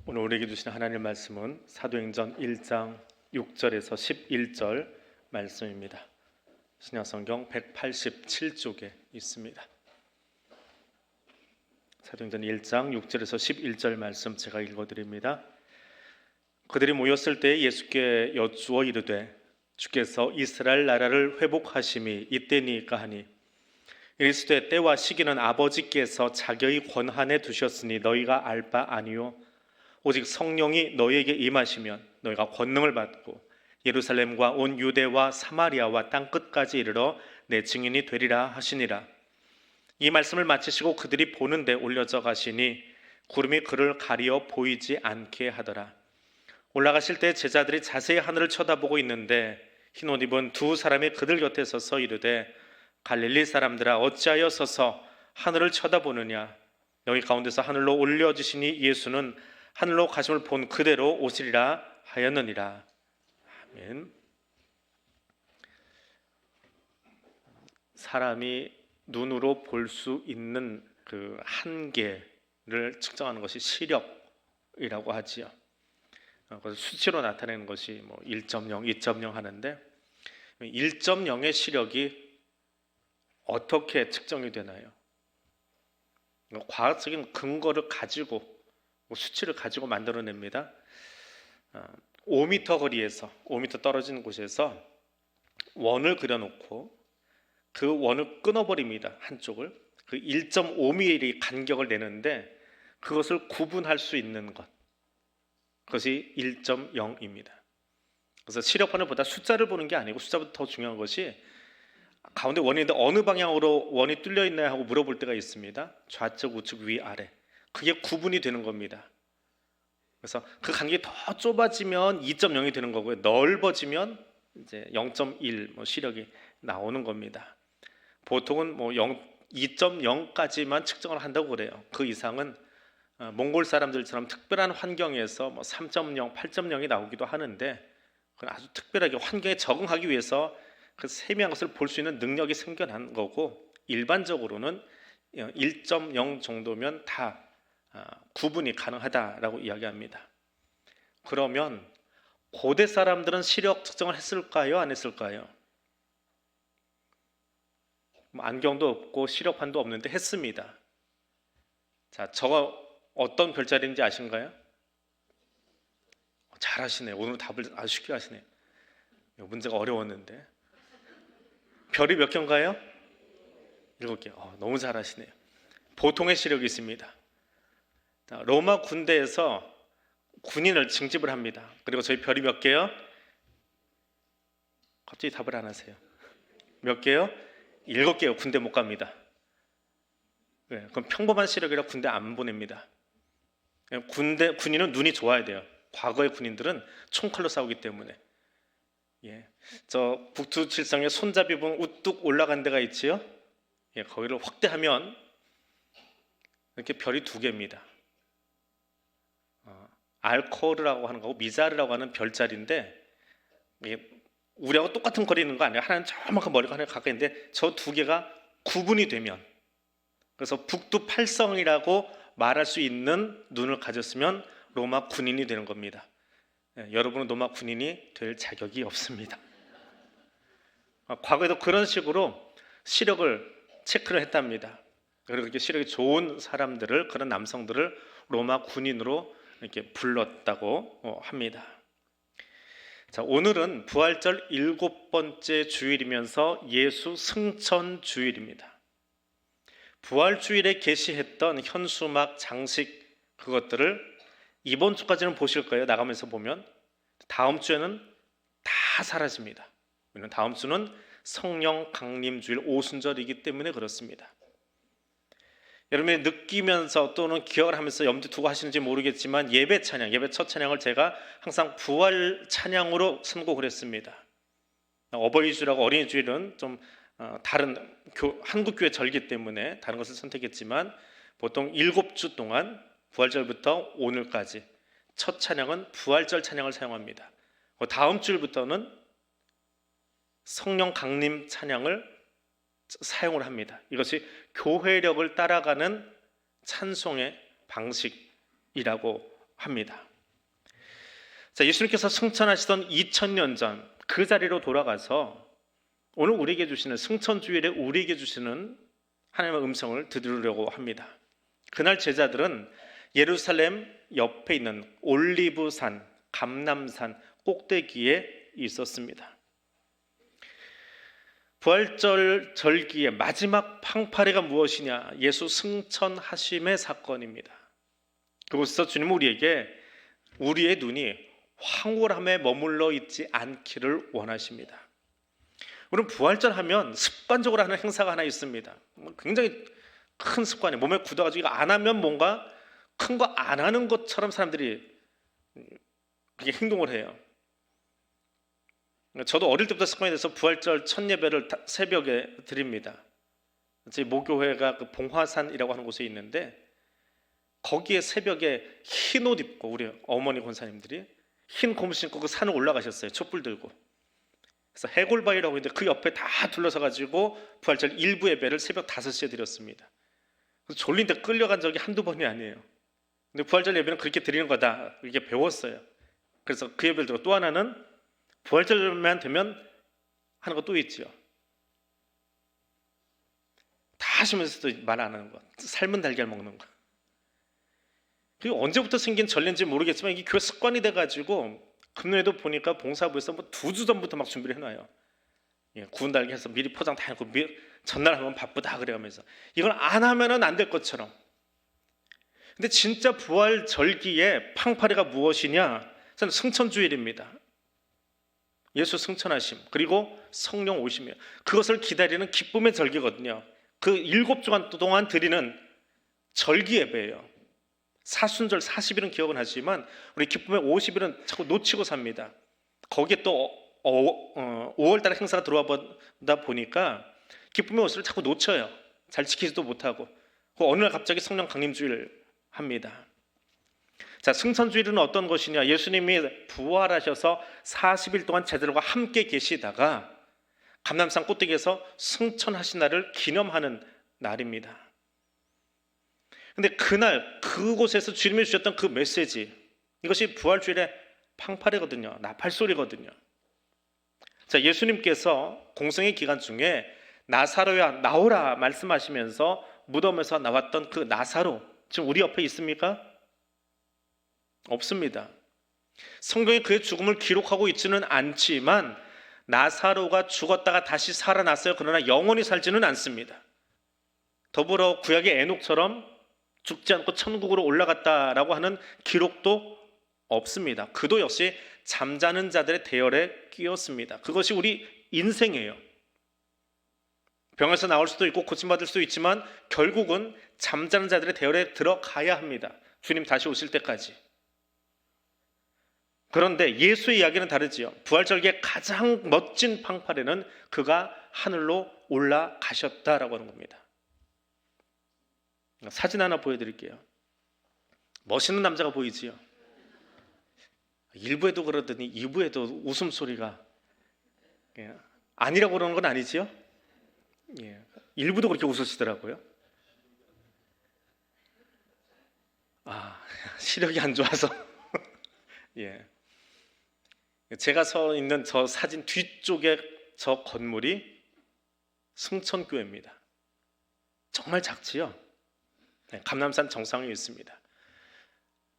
오늘 우리에게 주신 하나님 말씀은 사도행전 1장 6절에서 11절 말씀입니다. 신약성경 187쪽에 있습니다. 사도행전 1장 6절에서 11절 말씀 제가 읽어드립니다. 그들이 모였을 때 예수께 여쭈어 이르되 주께서 이스라엘 나라를 회복하심이 이때니까 하니 이르시되 때와 시기는 아버지께서 자기의 권한에 두셨으니 너희가 알 바 아니요 오직 성령이 너희에게 임하시면 너희가 권능을 받고 예루살렘과 온 유대와 사마리아와 땅끝까지 이르러 내 증인이 되리라 하시니라. 이 말씀을 마치시고 그들이 보는 데 올려져 가시니 구름이 그를 가리어 보이지 않게 하더라. 올라가실 때 제자들이 자세히 하늘을 쳐다보고 있는데 흰 옷 입은 두 사람이 그들 곁에 서서 이르되 갈릴리 사람들아 어찌하여 서서 하늘을 쳐다보느냐. 여기 가운데서 하늘로 올려지시니 예수는 하늘로 가심을 본 그대로 오시리라 하였느니라. 아멘. 사람이 눈으로 볼 수 있는 그 한계를 측정하는 것이 시력이라고 하지요. 그래서 수치로 나타내는 것이 1.0, 2.0 하는데 1.0의 시력이 어떻게 측정이 되나요? 과학적인 근거를 가지고 수치를 가지고 만들어냅니다. 5m 거리에서 5m 떨어진 곳에서 원을 그려놓고 그 원을 끊어버립니다. 한쪽을. 그 1.5mm 간격을 내는데 그것을 구분할 수 있는 것, 그것이 1.0입니다. 그래서 시력판을 보다 숫자를 보는 게 아니고 숫자보다 더 중요한 것이 가운데 원이 있는데 어느 방향으로 원이 뚫려 있나요 하고 물어볼 때가 있습니다. 좌측, 우측, 위, 아래. 그게 구분이 되는 겁니다. 그래서 그 간격이 더 좁아지면 2.0이 되는 거고요. 넓어지면 이제 0.1 시력이 나오는 겁니다. 보통은 2.0까지만 측정을 한다고 그래요. 그 이상은 몽골 사람들처럼 특별한 환경에서 3.0, 8.0이 나오기도 하는데 그건 아주 특별하게 환경에 적응하기 위해서 그 세미한 것을 볼 수 있는 능력이 생겨난 거고 일반적으로는 1.0 정도면 다 구분이 가능하다라고 이야기합니다. 그러면 고대 사람들은 시력 측정을 했을까요? 안 했을까요? 안경도 없고 시력판도 없는데 했습니다. 자, 저거 어떤 별자리인지 아신가요? 잘하시네요. 오늘 답을 아주 쉽게 하시네요. 문제가 어려웠는데. 별이 몇 개인가요? 7개. 너무 잘하시네요. 보통의 시력이 있습니다. 로마 군대에서 군인을 징집을 합니다. 그리고 저희 별이 몇 개요? 갑자기 답을 안 하세요. 몇 개요? 7개요. 군대 못 갑니다. 그럼 평범한 시력이라 군대 안 보냅니다. 군인은 눈이 좋아야 돼요. 과거의 군인들은 총칼로 싸우기 때문에. 저 북두칠성에 손잡이 보면 우뚝 올라간 데가 있지요. 거기를 확대하면 이렇게 별이 2개입니다. 알코르라고 하는 거고 미자르라고 하는 별자리인데 우리하고 똑같은 거리 있는 거 아니에요. 하나는 저만큼 머리가 하나 가까이 있는데 저 2개가 구분이 되면, 그래서 북두팔성이라고 말할 수 있는 눈을 가졌으면 로마 군인이 되는 겁니다. 여러분은 로마 군인이 될 자격이 없습니다. 과거에도 그런 식으로 시력을 체크를 했답니다. 그리고 이렇게 시력이 좋은 사람들을, 그런 남성들을 로마 군인으로 이렇게 불렀다고 합니다. 자, 오늘은 부활절 7번째 주일이면서 예수 승천 주일입니다. 부활 주일에 게시했던 현수막, 장식, 그것들을 이번 주까지는 보실 거예요. 나가면서 보면 다음 주에는 다 사라집니다. 왜냐하면 다음 주는 성령 강림 주일 오순절이기 때문에 그렇습니다. 여러분이 느끼면서 또는 기억을 하면서 염두 두고 하시는지 모르겠지만 예배 찬양, 예배 첫 찬양을 제가 항상 부활 찬양으로 선곡을 했습니다. 어버이주일하고 어린이주일은 좀 다른 한국교회 절기 때문에 다른 것을 선택했지만 보통 7주 동안 부활절부터 오늘까지 첫 찬양은 부활절 찬양을 사용합니다. 다음 주일부터는 성령 강림 찬양을 사용을 합니다. 이것이 교회력을 따라가는 찬송의 방식이라고 합니다. 자, 예수님께서 승천하시던 2000년 전 그 자리로 돌아가서 오늘 우리에게 주시는 승천주일에 우리에게 주시는 하나님의 음성을 들으려고 합니다. 그날 제자들은 예루살렘 옆에 있는 올리브산, 감람산 꼭대기에 있었습니다. 부활절 절기의 마지막 팡파레가 무엇이냐? 예수 승천하심의 사건입니다. 그곳에서 주님은 우리에게 우리의 눈이 황홀함에 머물러 있지 않기를 원하십니다. 우리는 부활절 하면 습관적으로 하는 행사가 하나 있습니다. 굉장히 큰 습관이에요. 몸에 굳어가지고 이거 안 하면 뭔가 큰 거 안 하는 것처럼 사람들이 그렇게 행동을 해요. 저도 어릴 때부터 습관이 돼서 부활절 첫 예배를 새벽에 드립니다. 저희 모교회가 그 봉화산이라고 하는 곳에 있는데 거기에 새벽에 흰 옷 입고 우리 어머니 권사님들이 흰 고무 신고 그 산을 올라가셨어요. 촛불 들고. 그래서 해골바위라고 있는데 그 옆에 다 둘러서 가지고 부활절 일부 예배를 새벽 5시에 드렸습니다. 그래서 졸린데 끌려간 적이 한두 번이 아니에요. 근데 부활절 예배는 그렇게 드리는 거다 이렇게 배웠어요. 그래서 그 예배를 들고 또 하나는 부활절만 되면 하는 거 또 있죠. 다 하시면서도 말 안 하는 거. 삶은 달걀 먹는 거. 그게 언제부터 생긴 전례인지 모르겠지만 이게 교회 습관이 돼가지고 금요일에도 보니까 봉사부에서 뭐 2주 전부터 막 준비를 해놔요. 구운 달걀 해서 미리 포장 다 해놓고 전날 하면 바쁘다 그래가면서 이걸 안 하면은 안 될 것처럼. 근데 진짜 부활 절기의 팡파레가 무엇이냐? 저는 승천주일입니다. 예수 승천하심 그리고 성령 오심이에요. 그것을 기다리는 기쁨의 절기거든요. 그 7주간 동안 드리는 절기 예배예요. 사순절 40일은 기억은 하지만 우리 기쁨의 50일은 자꾸 놓치고 삽니다. 거기에 또 5월달에 행사가 들어와 보다 보니까 기쁨의 50일을 자꾸 놓쳐요. 잘 지키지도 못하고 어느 날 갑자기 성령 강림주일 합니다. 자, 승천주일은 어떤 것이냐? 예수님이 부활하셔서 40일 동안 제자들과 함께 계시다가 감람산 꼭대기에서 승천하신 날을 기념하는 날입니다. 근데 그날 그곳에서 주님이 주셨던 그 메시지, 이것이 부활주일의 팡파레거든요. 나팔소리거든요. 자, 예수님께서 공생의 기간 중에 나사로야 나오라 말씀하시면서 무덤에서 나왔던 그 나사로 지금 우리 옆에 있습니까? 없습니다. 성경이 그의 죽음을 기록하고 있지는 않지만 나사로가 죽었다가 다시 살아났어요. 그러나 영원히 살지는 않습니다. 더불어 구약의 에녹처럼 죽지 않고 천국으로 올라갔다라고 하는 기록도 없습니다. 그도 역시 잠자는 자들의 대열에 끼었습니다. 그것이 우리 인생이에요. 병에서 나올 수도 있고 고침받을 수도 있지만 결국은 잠자는 자들의 대열에 들어가야 합니다. 주님 다시 오실 때까지. 그런데 예수의 이야기는 다르지요. 부활절기의 가장 멋진 팡파레는 그가 하늘로 올라가셨다라고 하는 겁니다. 사진 하나 보여드릴게요. 멋있는 남자가 보이지요. 1부에도 그러더니 2부에도 웃음소리가 아니라고 그러는 건 아니지요? 1부도 그렇게 웃으시더라고요. 시력이 안 좋아서 제가 서 있는 저 사진 뒤쪽에 저 건물이 승천교회입니다. 정말 작지요? 감람산 정상에 있습니다.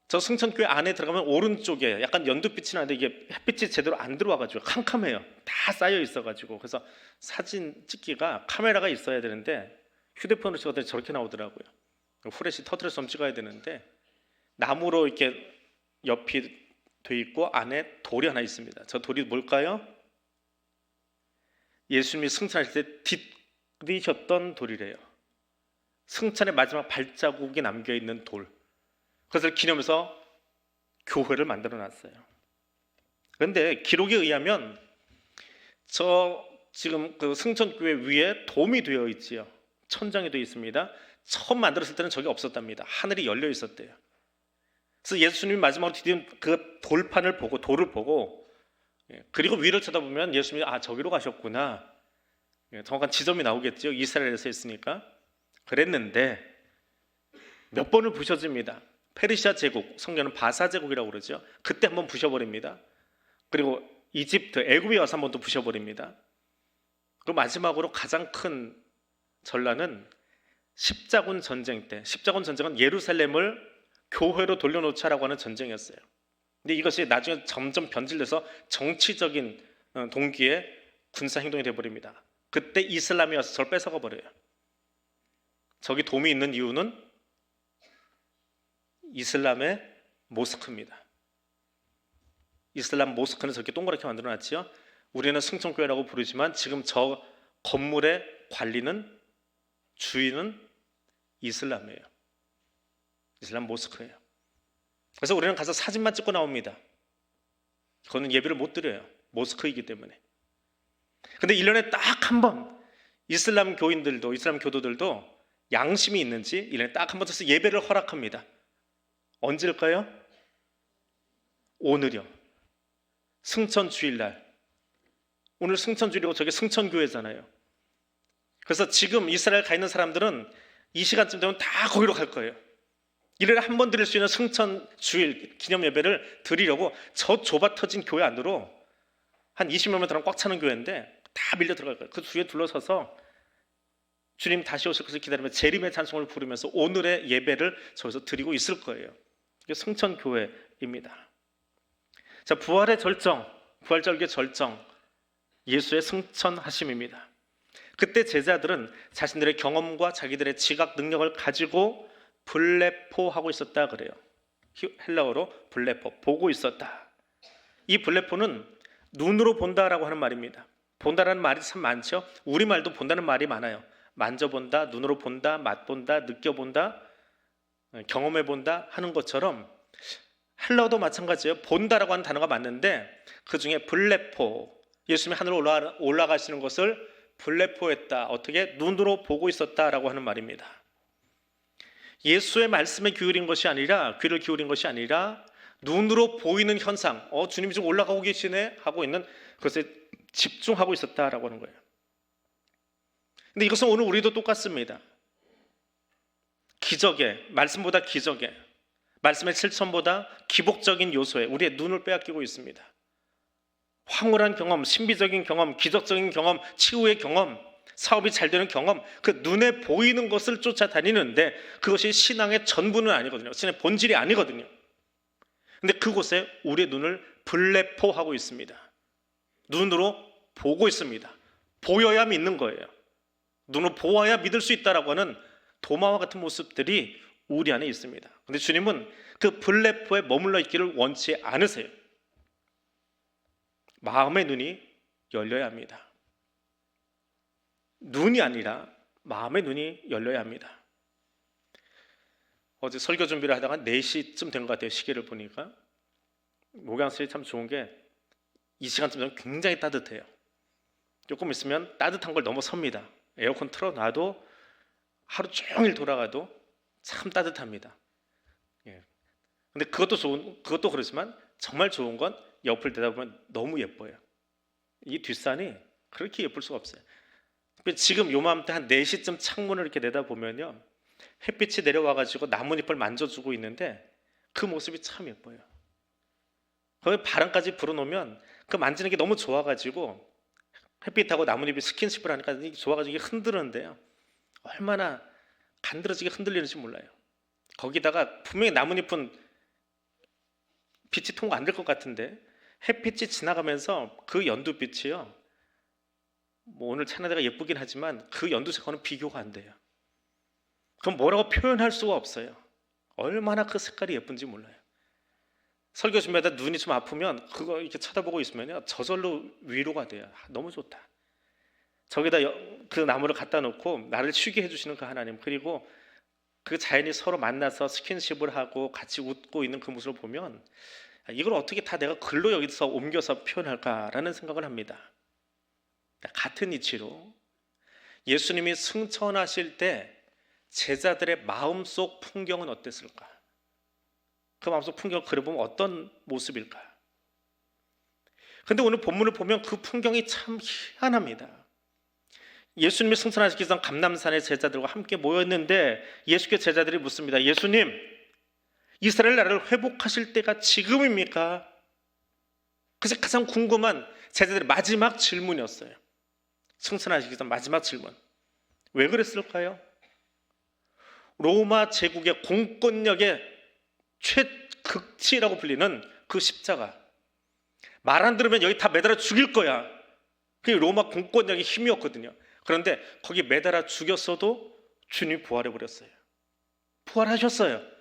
저 승천교회 안에 들어가면 오른쪽에 약간 연두빛이 나는데 이게 햇빛이 제대로 안 들어와가지고 캄캄해요. 다 쌓여 있어가지고 그래서 사진 찍기가 카메라가 있어야 되는데 휴대폰으로 찍었더니 저렇게 나오더라고요. 후레쉬 터트려서 좀 찍어야 되는데 나무로 이렇게 옆이 돼 있고 안에 돌이 하나 있습니다. 저 돌이 뭘까요? 예수님이 승천하실 때 디디셨던 돌이래요. 승천의 마지막 발자국이 남겨있는 돌. 그것을 기념해서 교회를 만들어 놨어요. 그런데 기록에 의하면 저 지금 그 승천교회 위에 돔이 되어 있지요. 천장이 되어 있습니다. 처음 만들었을 때는 저게 없었답니다. 하늘이 열려 있었대요. 그래서 예수님이 마지막으로 디딘 그 돌판을 보고 돌을 보고 그리고 위를 쳐다보면 예수님이 저기로 가셨구나. 정확한 지점이 나오겠죠. 이스라엘에서 했으니까. 그랬는데 몇 번을 부셔집니다. 페르시아 제국, 성경은 바사 제국이라고 그러죠. 그때 한번 부셔버립니다. 그리고 이집트, 애굽에 와서 한번 또 부셔버립니다. 그리고 마지막으로 가장 큰 전란은 십자군 전쟁 때, 십자군 전쟁은 예루살렘을 교회로 돌려놓자라고 하는 전쟁이었어요. 근데 이것이 나중에 점점 변질돼서 정치적인 동기의 군사 행동이 되어버립니다. 그때 이슬람이 와서 저를 뺏어가 버려요. 저기 돔이 있는 이유는 이슬람의 모스크입니다. 이슬람 모스크는 저렇게 동그랗게 만들어놨지요. 우리는 승천교회라고 부르지만 지금 저 건물의 관리는, 주인은 이슬람이에요. 이슬람 모스크예요. 그래서 우리는 가서 사진만 찍고 나옵니다. 그거는 예배를 못 드려요. 모스크이기 때문에. 근데 1년에 딱 한 번 이슬람 교인들도, 이슬람 교도들도 양심이 있는지 1년에 딱 한 번 돼서 예배를 허락합니다. 언제일까요? 오늘이요. 승천 주일날. 오늘 승천 주일이고 저게 승천교회잖아요. 그래서 지금 이스라엘 가 있는 사람들은 이 시간쯤 되면 다 거기로 갈 거예요. 1년에 한 번 드릴 수 있는 승천 주일 기념 예배를 드리려고 저 좁아 터진 교회 안으로 한 20명만 들어가면 꽉 차는 교회인데 다 밀려 들어갈 거예요. 그 주위에 둘러서서 주님 다시 오실 것을 기다리며 재림의 찬송을 부르면서 오늘의 예배를 저기서 드리고 있을 거예요. 이게 승천교회입니다. 자, 부활의 절정, 부활절기의 절정, 예수의 승천하심입니다. 그때 제자들은 자신들의 경험과 자기들의 지각 능력을 가지고 블레포하고 있었다 그래요. 헬라어로 블레포, 보고 있었다. 이 블레포는 눈으로 본다라고 하는 말입니다. 본다라는 말이 참 많죠. 우리말도 본다는 말이 많아요. 만져본다, 눈으로 본다, 맛본다, 느껴본다, 경험해본다 하는 것처럼 헬라어도 마찬가지예요. 본다라고 하는 단어가 맞는데 그 중에 블레포, 예수님이 하늘로 올라가시는 것을 블레포했다. 어떻게? 눈으로 보고 있었다라고 하는 말입니다. 예수의 말씀에 기울인 것이 아니라, 귀를 기울인 것이 아니라 눈으로 보이는 현상, 주님이 좀 올라가고 계시네 하고 있는 그것에 집중하고 있었다라고 하는 거예요. 근데 이것은 오늘 우리도 똑같습니다. 기적에, 말씀보다 기적에, 말씀의 실천보다 기복적인 요소에 우리의 눈을 빼앗기고 있습니다. 황홀한 경험, 신비적인 경험, 기적적인 경험, 치유의 경험, 사업이 잘 되는 경험, 그 눈에 보이는 것을 쫓아다니는데 그것이 신앙의 전부는 아니거든요. 신의 본질이 아니거든요. 근데 그곳에 우리의 눈을 블레포하고 있습니다. 눈으로 보고 있습니다. 보여야 믿는 거예요. 눈으로 보아야 믿을 수 있다라고 하는 도마와 같은 모습들이 우리 안에 있습니다. 근데 주님은 그 블레포에 머물러 있기를 원치 않으세요. 마음의 눈이 열려야 합니다. 눈이 아니라 마음의 눈이 열려야 합니다. 어제 설교 준비를 하다가 4시쯤 된 것 같아요. 시계를 보니까. 목양실이 참 좋은 게 이 시간쯤 되면 굉장히 따뜻해요. 조금 있으면 따뜻한 걸 넘어섭니다. 에어컨 틀어놔도 하루 종일 돌아가도 참 따뜻합니다. 근데 그것도 그렇지만 정말 좋은 건 옆을 내다보면 너무 예뻐요. 이 뒷산이 그렇게 예쁠 수가 없어요. 지금 요맘때 한 4시쯤 창문을 이렇게 내다보면요, 햇빛이 내려와가지고 나뭇잎을 만져주고 있는데 그 모습이 참 예뻐요. 거기 바람까지 불어놓으면 그 만지는 게 너무 좋아가지고 햇빛하고 나뭇잎이 스킨십을 하니까 좋아가지고 이게 흔드는데요, 얼마나 간드러지게 흔들리는지 몰라요. 거기다가 분명히 나뭇잎은 빛이 통과 안 될 것 같은데 햇빛이 지나가면서 그 연두빛이요, 뭐 오늘 차나대가 예쁘긴 하지만 그 연두색과는 비교가 안 돼요. 그럼 뭐라고 표현할 수가 없어요. 얼마나 그 색깔이 예쁜지 몰라요. 설교 준비하다 눈이 좀 아프면 그거 이렇게 쳐다보고 있으면요, 저절로 위로가 돼요. 너무 좋다. 저기다 그 나무를 갖다 놓고 나를 쉬게 해주시는 그 하나님, 그리고 그 자연이 서로 만나서 스킨십을 하고 같이 웃고 있는 그 모습을 보면 이걸 어떻게 다 내가 글로 여기서 옮겨서 표현할까라는 생각을 합니다. 같은 이치로 예수님이 승천하실 때 제자들의 마음속 풍경은 어땠을까? 그 마음속 풍경을 그려보면 어떤 모습일까? 그런데 오늘 본문을 보면 그 풍경이 참 희한합니다. 예수님이 승천하시기 전 감람산의 제자들과 함께 모였는데 예수께 제자들이 묻습니다. 예수님, 이스라엘 나라를 회복하실 때가 지금입니까? 그래서 가장 궁금한 제자들의 마지막 질문이었어요. 승천하시기 전 마지막 질문. 왜 그랬을까요? 로마 제국의 공권력의 최극치라고 불리는 그 십자가. 말 안 들으면 여기 다 매달아 죽일 거야. 그게 로마 공권력의 힘이었거든요. 그런데 거기 매달아 죽였어도 주님이 부활해버렸어요. 부활하셨어요.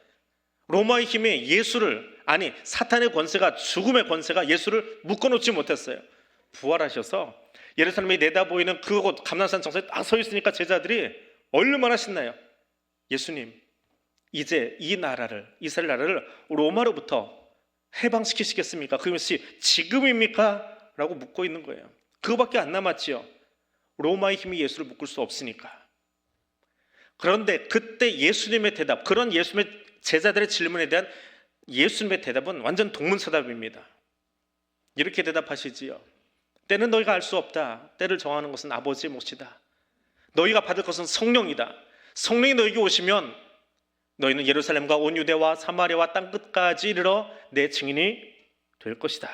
로마의 힘이 사탄의 권세가, 죽음의 권세가 예수를 묶어놓지 못했어요. 부활하셔서 예루살렘이 내다보이는 그곳 감람산 정상에 딱 서 있으니까 제자들이 얼마나 신나요. 예수님, 이제 이 나라를, 이스라엘 나라를 로마로부터 해방시키시겠습니까? 그것이 지금입니까? 라고 묻고 있는 거예요. 그거밖에 안 남았지요. 로마의 힘이 예수를 묶을 수 없으니까. 그런데 그때 예수님의 대답, 그런 예수님의 제자들의 질문에 대한 예수님의 대답은 완전 동문서답입니다. 이렇게 대답하시지요. 때는 너희가 알 수 없다. 때를 정하는 것은 아버지의 몫이다. 너희가 받을 것은 성령이다. 성령이 너희에게 오시면 너희는 예루살렘과 온 유대와 사마리아와 땅끝까지 이르러 내 증인이 될 것이다.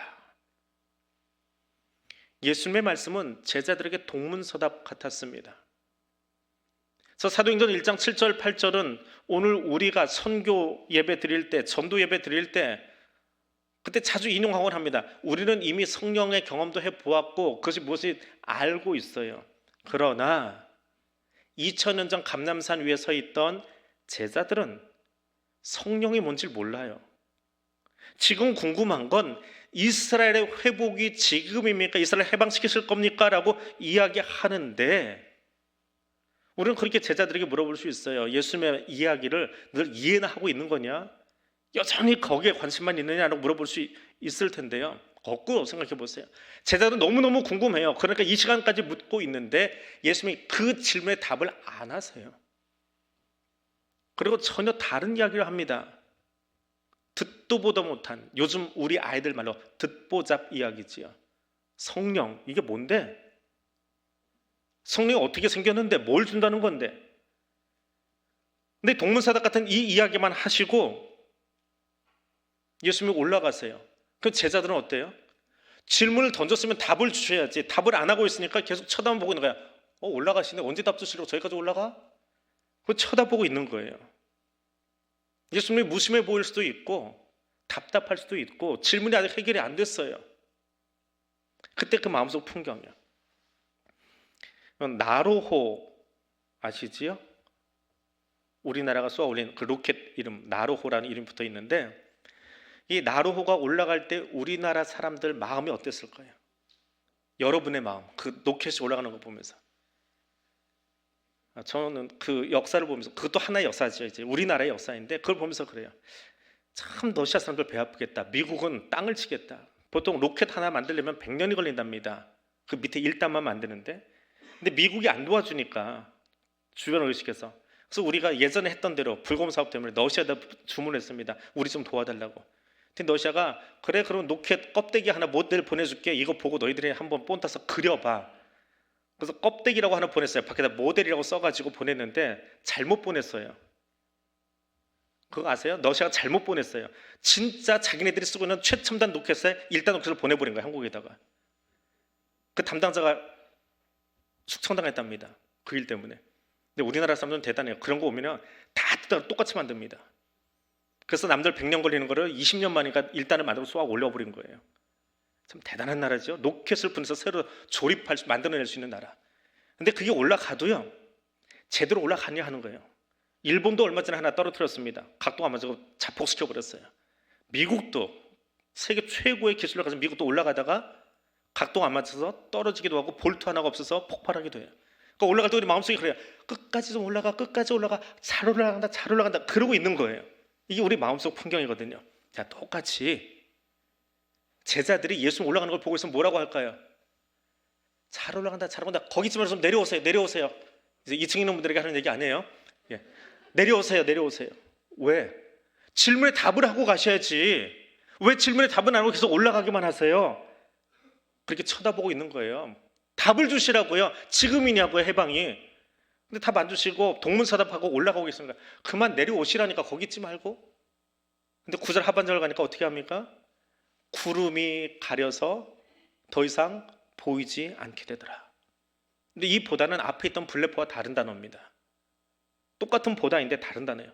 예수님의 말씀은 제자들에게 동문서답 같았습니다. 그래서 사도행전 1장 7절 8절은 오늘 우리가 선교 예배 드릴 때, 전도 예배 드릴 때 그때 자주 인용하곤 합니다. 우리는 이미 성령의 경험도 해보았고 그것이 무엇인지 알고 있어요. 그러나 2000년 전 감람산 위에 서 있던 제자들은 성령이 뭔지 몰라요. 지금 궁금한 건 이스라엘의 회복이 지금입니까? 이스라엘 해방시키실 겁니까? 라고 이야기하는데 우리는 그렇게 제자들에게 물어볼 수 있어요. 예수님의 이야기를 늘 이해나 하고 있는 거냐? 여전히 거기에 관심만 있느냐라고 물어볼 수 있을 텐데요. 거꾸로 생각해 보세요. 제자들은 너무너무 궁금해요. 그러니까 이 시간까지 묻고 있는데 예수님이 그 질문에 답을 안 하세요. 그리고 전혀 다른 이야기를 합니다. 듣도 보도 못한, 요즘 우리 아이들 말로 듣보잡 이야기지요. 성령, 이게 뭔데? 성령이 어떻게 생겼는데 뭘 준다는 건데? 근데 동문서답 같은 이 이야기만 하시고 예수님이 올라가세요. 그 제자들은 어때요? 질문을 던졌으면 답을 주셔야지. 답을 안 하고 있으니까 계속 쳐다만 보고 있는 거야. 올라가시네. 언제 답 주시려고 저기까지 올라가? 그거 쳐다보고 있는 거예요. 예수님이 무심해 보일 수도 있고 답답할 수도 있고 질문이 아직 해결이 안 됐어요. 그때 그 마음속 풍경이요. 나로호 아시지요? 우리나라가 쏘아올린 그 로켓 이름 나로호라는 이름이 붙어 있는데 이 나로호가 올라갈 때 우리나라 사람들 마음이 어땠을 거예요? 여러분의 마음, 그 로켓이 올라가는 거 보면서 저는 그 역사를 보면서 그것도 하나의 역사죠. 이제 우리나라의 역사인데 그걸 보면서 그래요. 참 러시아 사람들 배 아프겠다. 미국은 땅을 치겠다. 보통 로켓 하나 만들려면 100년이 걸린답니다. 그 밑에 1단만 만드는데 근데 미국이 안 도와주니까 주변 의식에서 그래서 우리가 예전에 했던 대로 불곰 사업 때문에 러시아에다 주문했습니다. 우리 좀 도와달라고. 근데 러시아가 그래 그럼 로켓 껍데기 하나 모델 보내줄게. 이거 보고 너희들이 한번 본따서 그려봐. 그래서 껍데기라고 하나 보냈어요. 밖에다 모델이라고 써가지고 보냈는데 잘못 보냈어요. 그거 아세요? 러시아가 잘못 보냈어요. 진짜 자기네들이 쓰고 있는 최첨단 로켓에 1단 로켓을 보내버린 거예요. 한국에다가. 그 담당자가 숙청당했답니다. 그 일 때문에. 근데 우리나라 사람들은 대단해요. 그런 거 오면 다 똑같이 만듭니다. 그래서 남들 100년 걸리는 거를 20년 만이니까 1단을 만들고 쏘아 올려버린 거예요. 참 대단한 나라죠. 로켓을 보내서 새로 만들어낼 수 있는 나라. 근데 그게 올라가도요. 제대로 올라가냐 하는 거예요. 일본도 얼마 전에 하나 떨어뜨렸습니다. 각도가 안 맞아서 자폭시켜버렸어요. 미국도 세계 최고의 기술을 가진 미국도 올라가다가 각도가 안 맞아서 떨어지기도 하고 볼트 하나가 없어서 폭발하기도 해요. 그러니까 올라갈 때 우리 마음속에 그래요. 끝까지 좀 올라가, 끝까지 올라가, 잘 올라간다, 잘 올라간다. 그러고 있는 거예요. 이게 우리 마음속 풍경이거든요. 자, 똑같이 제자들이 예수님 올라가는 걸 보고 있으면 뭐라고 할까요? 잘 올라간다, 잘 올라간다. 거기쯤 해서 내려오세요, 내려오세요. 이제 2층 있는 분들에게 하는 얘기 아니에요. 예. 내려오세요, 내려오세요. 왜? 질문에 답을 하고 가셔야지. 왜 질문에 답은 안 하고 계속 올라가기만 하세요? 그렇게 쳐다보고 있는 거예요. 답을 주시라고요. 지금이냐고요, 해방이. 근데 답 안 주시고 동문서답하고 올라가고 있습니다. 그만 내려오시라니까 거기 있지 말고. 근데 9절 하반절 가니까 어떻게 합니까? 구름이 가려서 더 이상 보이지 않게 되더라. 근데 이 보다는 앞에 있던 블레포와 다른 단어입니다. 똑같은 보다인데 다른 단어예요.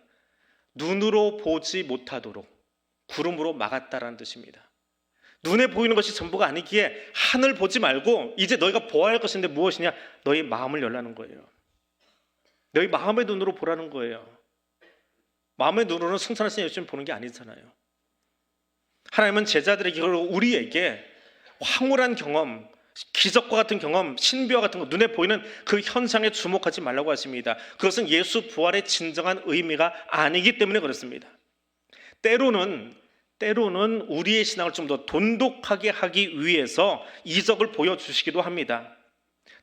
눈으로 보지 못하도록 구름으로 막았다라는 뜻입니다. 눈에 보이는 것이 전부가 아니기에 하늘 보지 말고 이제 너희가 보아야 할 것인데 무엇이냐? 너희 마음을 열라는 거예요. 너희 마음의 눈으로 보라는 거예요. 마음의 눈으로는 승천하신 예수님 보는 게 아니잖아요. 하나님은 제자들에게, 우리에게 황홀한 경험, 기적과 같은 경험, 신비와 같은 거, 눈에 보이는 그 현상에 주목하지 말라고 하십니다. 그것은 예수 부활의 진정한 의미가 아니기 때문에 그렇습니다. 때로는 우리의 신앙을 좀 더 돈독하게 하기 위해서 이적을 보여주시기도 합니다.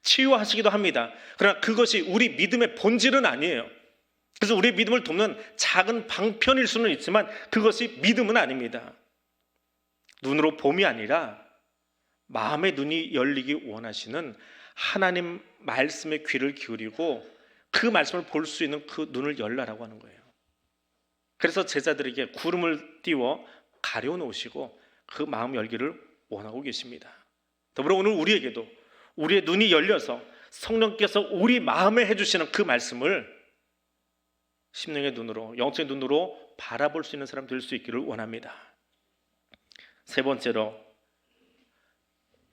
치유하시기도 합니다. 그러나 그것이 우리 믿음의 본질은 아니에요. 그래서 우리의 믿음을 돕는 작은 방편일 수는 있지만 그것이 믿음은 아닙니다. 눈으로 봄이 아니라 마음의 눈이 열리기 원하시는 하나님 말씀에 귀를 기울이고 그 말씀을 볼 수 있는 그 눈을 열라라고 하는 거예요. 그래서 제자들에게 구름을 띄워 가려놓으시고 그 마음 열기를 원하고 계십니다. 더불어 오늘 우리에게도 우리의 눈이 열려서 성령께서 우리 마음에 해주시는 그 말씀을 심령의 눈으로, 영적인 눈으로 바라볼 수 있는 사람 될 수 있기를 원합니다. 세 번째로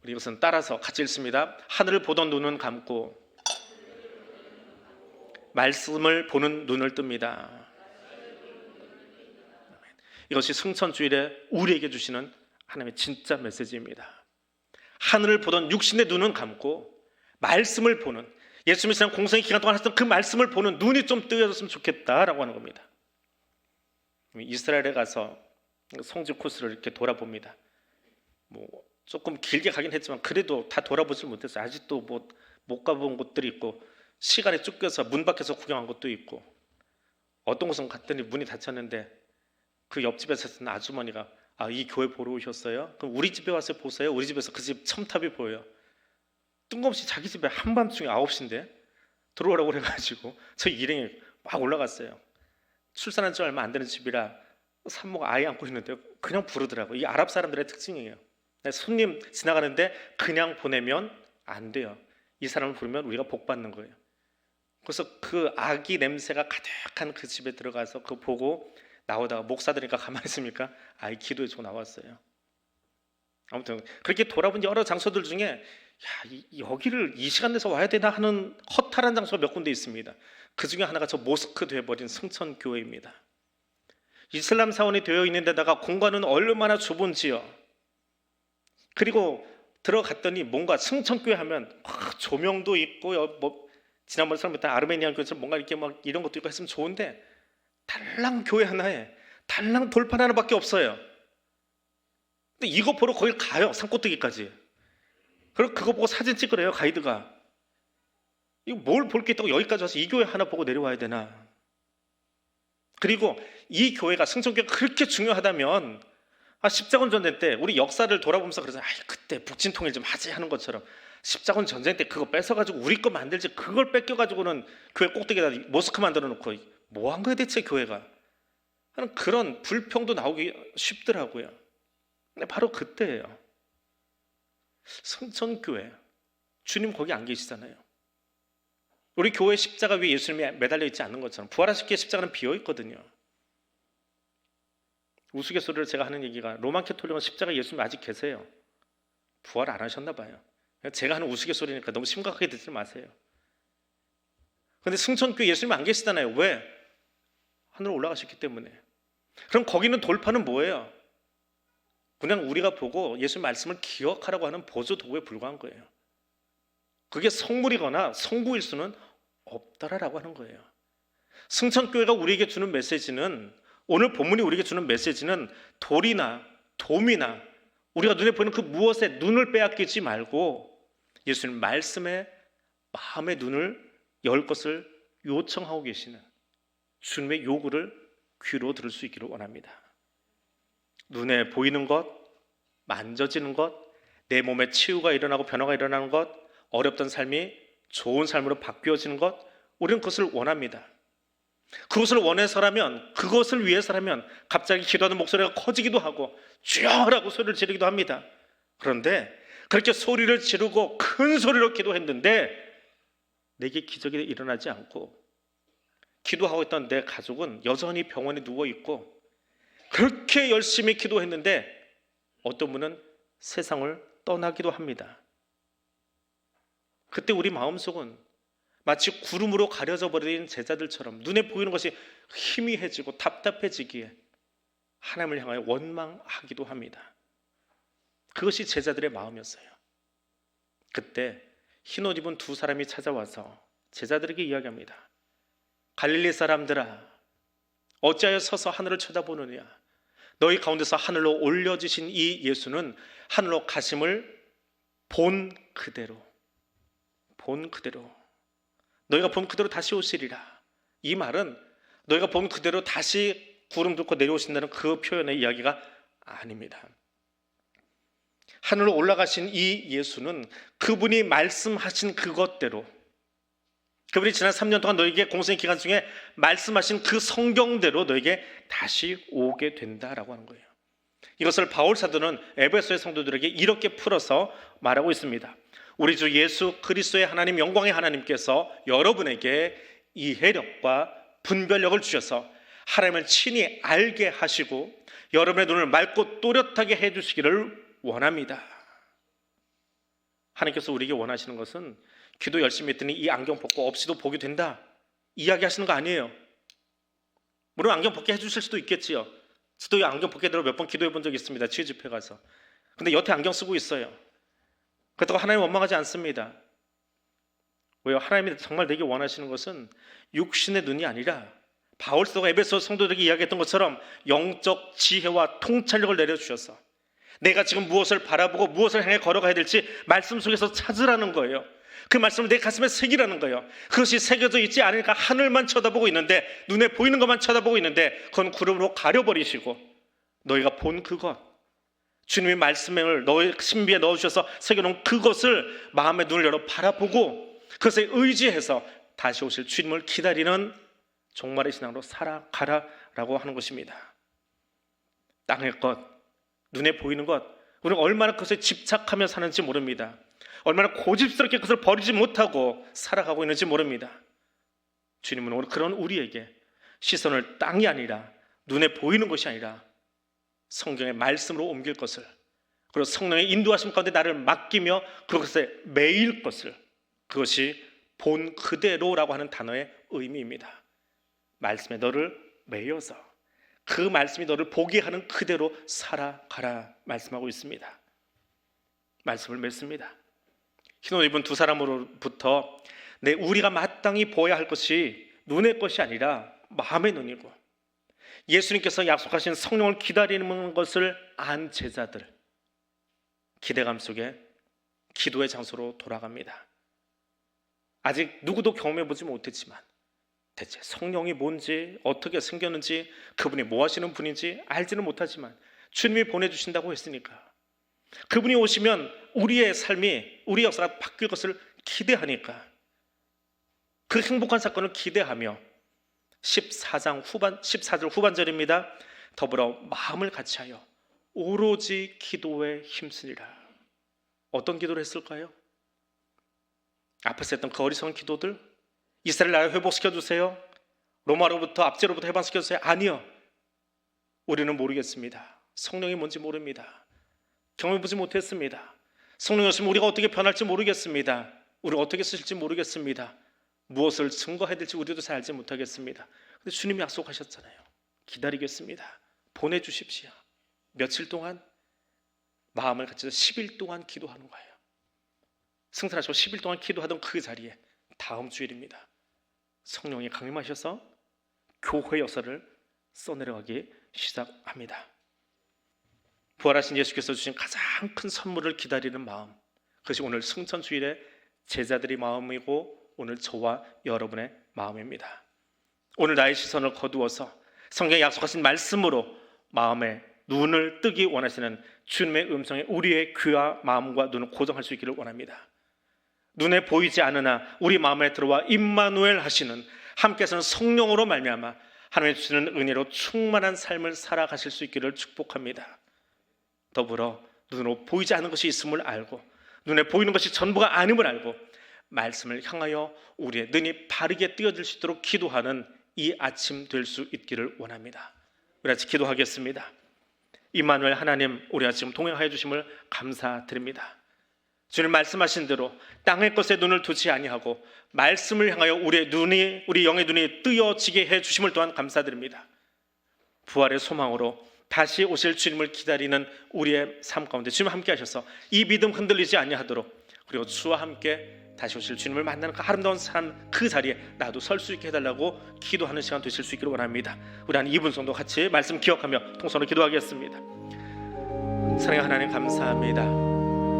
우리 이것은 따라서 같이 읽습니다. 하늘을 보던 눈은 감고 말씀을 보는 눈을 뜹니다. 이것이 승천주일에 우리에게 주시는 하나님의 진짜 메시지입니다. 하늘을 보던 육신의 눈은 감고 말씀을 보는, 예수님이 지난 공생의 기간 동안 하셨던 그 말씀을 보는 눈이 좀 뜨여졌으면 좋겠다라고 하는 겁니다. 이스라엘에 가서 성지 코스를 이렇게 돌아봅니다. 조금 길게 가긴 했지만 그래도 다 돌아보질 못했어요. 아직도 못 가본 곳들이 있고 시간에 쫓겨서 문 밖에서 구경한 곳도 있고, 어떤 곳은 갔더니 문이 닫혔는데 그 옆집에서 있는 아주머니가 이 교회 보러 오셨어요? 그럼 우리 집에 와서 보세요. 우리 집에서 그 집 첨탑이 보여요. 뜬금없이 자기 집에 한밤중에 9시인데 들어오라고 그래가지고 저 일행이 막 올라갔어요. 출산한 지 얼마 안 되는 집이라 산모가 아이 안고 있는데 그냥 부르더라고요. 이 아랍 사람들의 특징이에요. 손님 지나가는데 그냥 보내면 안 돼요. 이 사람을 부르면 우리가 복 받는 거예요. 그래서 그 아기 냄새가 가득한 그 집에 들어가서 그거 보고 나오다가 목사들이니까 가만히 있습니까? 아이 기도해주고 나왔어요. 아무튼 그렇게 돌아본 여러 장소들 중에 여기를 이 시간 내서 와야 되나 하는 허탈한 장소가 몇 군데 있습니다. 그 중에 하나가 저 모스크 되어버린 승천교회입니다. 이슬람 사원이 되어 있는 데다가 공간은 얼마나 좁은지요. 그리고 들어갔더니 뭔가 승천교회 하면 조명도 있고 지난번 사람부터 아르메니안 교회처럼 뭔가 이렇게 막 이런 것도 있고 했으면 좋은데 달랑 교회 하나에 달랑 돌판 하나밖에 없어요. 근데 이거 보러 거길 가요. 산꼭대기까지. 그리고 그거 보고 사진 찍으래요, 가이드가. 이거 뭘 볼 게 있다고 여기까지 와서 이 교회 하나 보고 내려와야 되나. 그리고 이 교회가, 승천교회가 그렇게 중요하다면 십자군 전쟁 때 우리 역사를 돌아보면서 그래서 그때 북진통일 좀 하지 하는 것처럼 십자군 전쟁 때 그거 뺏어가지고 우리 거 만들지, 그걸 뺏겨가지고는 교회 꼭대기에다 모스크 만들어 놓고 뭐 한 거야 대체 교회가 하는 그런 불평도 나오기 쉽더라고요. 근데 바로 그때예요. 승천교회, 주님 거기 안 계시잖아요. 우리 교회 십자가 위에 예수님이 매달려 있지 않는 것처럼 부활하셨기에 십자가는 비어 있거든요. 우스갯소리를 제가 하는 얘기가, 로만 캐톨릭은 십자가 예수님 아직 계세요. 부활 안 하셨나 봐요. 제가 하는 우스갯소리니까 너무 심각하게 듣지 마세요. 그런데 승천교회 예수님 안 계시잖아요. 왜? 하늘로 올라가셨기 때문에. 그럼 거기는 돌파는 뭐예요? 그냥 우리가 보고 예수님 말씀을 기억하라고 하는 보조 도구에 불과한 거예요. 그게 성물이거나 성구일 수는 없다라고 하는 거예요. 승천교회가 우리에게 주는 메시지는, 오늘 본문이 우리에게 주는 메시지는 돌이나 돔이나 우리가 눈에 보이는 그 무엇에 눈을 빼앗기지 말고 예수님 말씀에 마음의 눈을 열 것을 요청하고 계시는 주님의 요구를 귀로 들을 수 있기를 원합니다. 눈에 보이는 것, 만져지는 것, 내 몸에 치유가 일어나고 변화가 일어나는 것, 어렵던 삶이 좋은 삶으로 바뀌어지는 것, 우리는 그것을 원합니다. 그것을 원해서라면, 그것을 위해서라면 갑자기 기도하는 목소리가 커지기도 하고 주여라고 소리를 지르기도 합니다. 그런데 그렇게 소리를 지르고 큰 소리로 기도했는데 내게 기적이 일어나지 않고 기도하고 있던 내 가족은 여전히 병원에 누워있고, 그렇게 열심히 기도했는데 어떤 분은 세상을 떠나기도 합니다. 그때 우리 마음속은 마치 구름으로 가려져 버린 제자들처럼 눈에 보이는 것이 희미해지고 답답해지기에 하나님을 향하여 원망하기도 합니다. 그것이 제자들의 마음이었어요. 그때 흰옷 입은 두 사람이 찾아와서 제자들에게 이야기합니다. 갈릴리 사람들아, 어찌하여 서서 하늘을 쳐다보느냐? 너희 가운데서 하늘로 올려지신 이 예수는 하늘로 가심을 본 그대로 너희가 본 그대로 다시 오시리라. 이 말은 너희가 본 그대로 다시 구름 뚫고 내려오신다는 그 표현의 이야기가 아닙니다. 하늘로 올라가신 이 예수는 그분이 말씀하신 그것대로, 그분이 지난 3년 동안 너에게 공생의 기간 중에 말씀하신 그 성경대로 너에게 다시 오게 된다라고 하는 거예요. 이것을 바울 사도는 에베소의 성도들에게 이렇게 풀어서 말하고 있습니다. 우리 주 예수 그리스도의 하나님, 영광의 하나님께서 여러분에게 이해력과 분별력을 주셔서 하나님을 친히 알게 하시고 여러분의 눈을 맑고 또렷하게 해주시기를 원합니다. 하나님께서 우리에게 원하시는 것은 기도 열심히 했더니 이 안경 벗고 없이도 보게 된다 이야기하시는 거 아니에요. 물론 안경 벗게 해주실 수도 있겠지요. 저도 이 안경 벗게 되도록 몇 번 기도해 본 적이 있습니다. 치유 집회 가서. 근데 여태 안경 쓰고 있어요. 그렇다고 하나님 원망하지 않습니다. 왜요? 하나님이 정말 내게 원하시는 것은 육신의 눈이 아니라 바울 사도가 에베소 성도들에게 이야기했던 것처럼 영적 지혜와 통찰력을 내려주셔서 내가 지금 무엇을 바라보고 무엇을 향해 걸어가야 될지 말씀 속에서 찾으라는 거예요. 그 말씀을 내 가슴에 새기라는 거예요. 그것이 새겨져 있지 않으니까 하늘만 쳐다보고 있는데, 눈에 보이는 것만 쳐다보고 있는데 그건 구름으로 가려버리시고 너희가 본 그것, 주님의 말씀을 너의 신비에 넣어주셔서 새겨놓은 그것을 마음의 눈을 열어 바라보고 그것에 의지해서 다시 오실 주님을 기다리는 종말의 신앙으로 살아가라라고 하는 것입니다. 땅의 것, 눈에 보이는 것, 우리는 얼마나 그것에 집착하며 사는지 모릅니다. 얼마나 고집스럽게 그것을 버리지 못하고 살아가고 있는지 모릅니다. 주님은 오늘 그런 우리에게 시선을 땅이 아니라, 눈에 보이는 것이 아니라 성경의 말씀으로 옮길 것을, 그리고 성령의 인도하심 가운데 나를 맡기며 그것에 매일 것을, 그것이 본 그대로라고 하는 단어의 의미입니다. 말씀에 너를 매여서 그 말씀이 너를 보게 하는 그대로 살아가라 말씀하고 있습니다. 말씀을 맺습니다. 흰옷 입은 두 사람으로부터 우리가 마땅히 보아야 할 것이 눈의 것이 아니라 마음의 눈이고, 예수님께서 약속하신 성령을 기다리는 것을 안 제자들, 기대감 속에 기도의 장소로 돌아갑니다. 아직 누구도 경험해보지 못했지만 대체 성령이 뭔지, 어떻게 생겼는지, 그분이 뭐 하시는 분인지 알지는 못하지만 주님이 보내주신다고 했으니까, 그분이 오시면 우리의 삶이, 우리 역사가 바뀔 것을 기대하니까 그 행복한 사건을 기대하며 14절 후반절입니다. 더불어 마음을 같이하여 오로지 기도에 힘쓰니라. 어떤 기도를 했을까요? 앞에서 했던 그 어리석은 기도들, 이스라엘 나라 회복시켜주세요, 로마로부터 압제로부터 해방시켜주세요, 아니요. 우리는 모르겠습니다. 성령이 뭔지 모릅니다. 경험해보지 못했습니다. 성령이 오시면 우리가 어떻게 변할지 모르겠습니다. 우리가 어떻게 쓰실지 모르겠습니다. 무엇을 증거해야 될지 우리도 잘 알지 못하겠습니다. 근데 주님이 약속하셨잖아요. 기다리겠습니다. 보내주십시오. 며칠 동안 마음을 같이서 10일 동안 기도하는 거예요. 승천하시고 10일 동안 기도하던 그 자리에 다음 주일입니다. 성령이 강림하셔서 교회 역사를 써내려가기 시작합니다. 부활하신 예수께서 주신 가장 큰 선물을 기다리는 마음, 그것이 오늘 승천주일의 제자들의 마음이고 오늘 저와 여러분의 마음입니다. 오늘 나의 시선을 거두어서 성경에 약속하신 말씀으로 마음의 눈을 뜨기 원하시는 주님의 음성에 우리의 귀와 마음과 눈을 고정할 수 있기를 원합니다. 눈에 보이지 않으나 우리 마음에 들어와 임마누엘 하시는 함께서는 성령으로 말미암아 하나님의 주시는 은혜로 충만한 삶을 살아가실 수 있기를 축복합니다. 더불어 눈으로 보이지 않는 것이 있음을 알고 눈에 보이는 것이 전부가 아님을 알고 말씀을 향하여 우리의 눈이 바르게 뜨여질 수 있도록 기도하는 이 아침 될 수 있기를 원합니다. 우리 같이 기도하겠습니다. 임마누엘 하나님, 우리와 지금 동행하여 주심을 감사드립니다. 주님 말씀하신 대로 땅의 것에 눈을 두지 아니하고 말씀을 향하여 우리 영의 눈이 뜨여지게 해 주심을 또한 감사드립니다. 부활의 소망으로 다시 오실 주님을 기다리는 우리의 삶 가운데 주님 함께 하셔서 이 믿음 흔들리지 아니하도록, 그리고 주와 함께 다시 오실 주님을 만나는 그 아름다운 삶 그 자리에 나도 설 수 있게 해달라고 기도하는 시간 되실 수 있기를 원합니다. 우리 한 2분 정도 같이 말씀 기억하며 통성으로 기도하겠습니다. 사랑의 하나님, 감사합니다.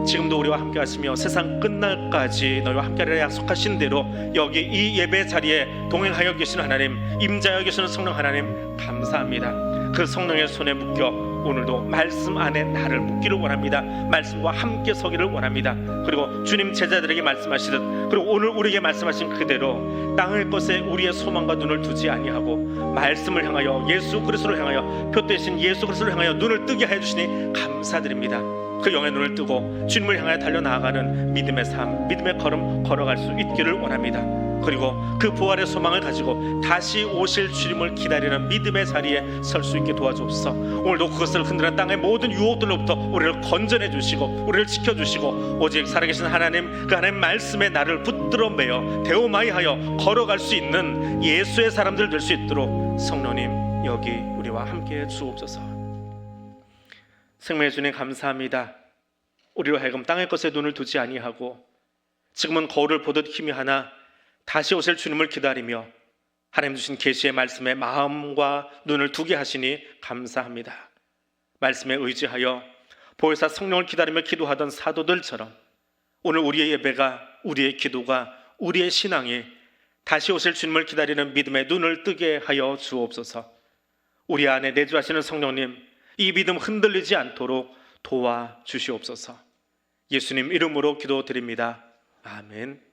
지금도 우리와 함께 하시며 세상 끝날까지 너희와 함께하리라 약속하신 대로 여기 이 예배 자리에 동행하여 계시는 하나님, 임자하여 계시는 성령 하나님, 감사합니다. 그 성령의 손에 묶여 오늘도 말씀 안에 나를 묶기를 원합니다. 말씀과 함께 서기를 원합니다. 그리고 주님 제자들에게 말씀하시듯, 그리고 오늘 우리에게 말씀하신 그대로 땅의 것에 우리의 소망과 눈을 두지 아니하고 말씀을 향하여 예수 그리스도를 향하여 표 대신 예수 그리스도를 향하여 눈을 뜨게 해주시니 감사드립니다. 그 영의 눈을 뜨고 주님을 향하여 달려나아가는 믿음의 삶, 믿음의 걸음 걸어갈 수 있기를 원합니다. 그리고 그 부활의 소망을 가지고 다시 오실 주님을 기다리는 믿음의 자리에 설 수 있게 도와주옵소서. 오늘도 그것을 흔드는 땅의 모든 유혹들로부터 우리를 건져내 주시고 우리를 지켜주시고 오직 살아계신 하나님, 그 하나님 말씀에 나를 붙들어 매어 대오마이하여 걸어갈 수 있는 예수의 사람들 될 수 있도록 성령님 여기 우리와 함께해 주옵소서. 생명의 주님 감사합니다. 우리로 하여금 땅의 것에 눈을 두지 아니하고 지금은 거울을 보듯 희미하나 다시 오실 주님을 기다리며 하나님 주신 계시의 말씀에 마음과 눈을 두게 하시니 감사합니다. 말씀에 의지하여 보혜사 성령을 기다리며 기도하던 사도들처럼 오늘 우리의 예배가, 우리의 기도가, 우리의 신앙이 다시 오실 주님을 기다리는 믿음의 눈을 뜨게 하여 주옵소서. 우리 안에 내주하시는 성령님, 이 믿음 흔들리지 않도록 도와주시옵소서. 예수님 이름으로 기도드립니다. 아멘.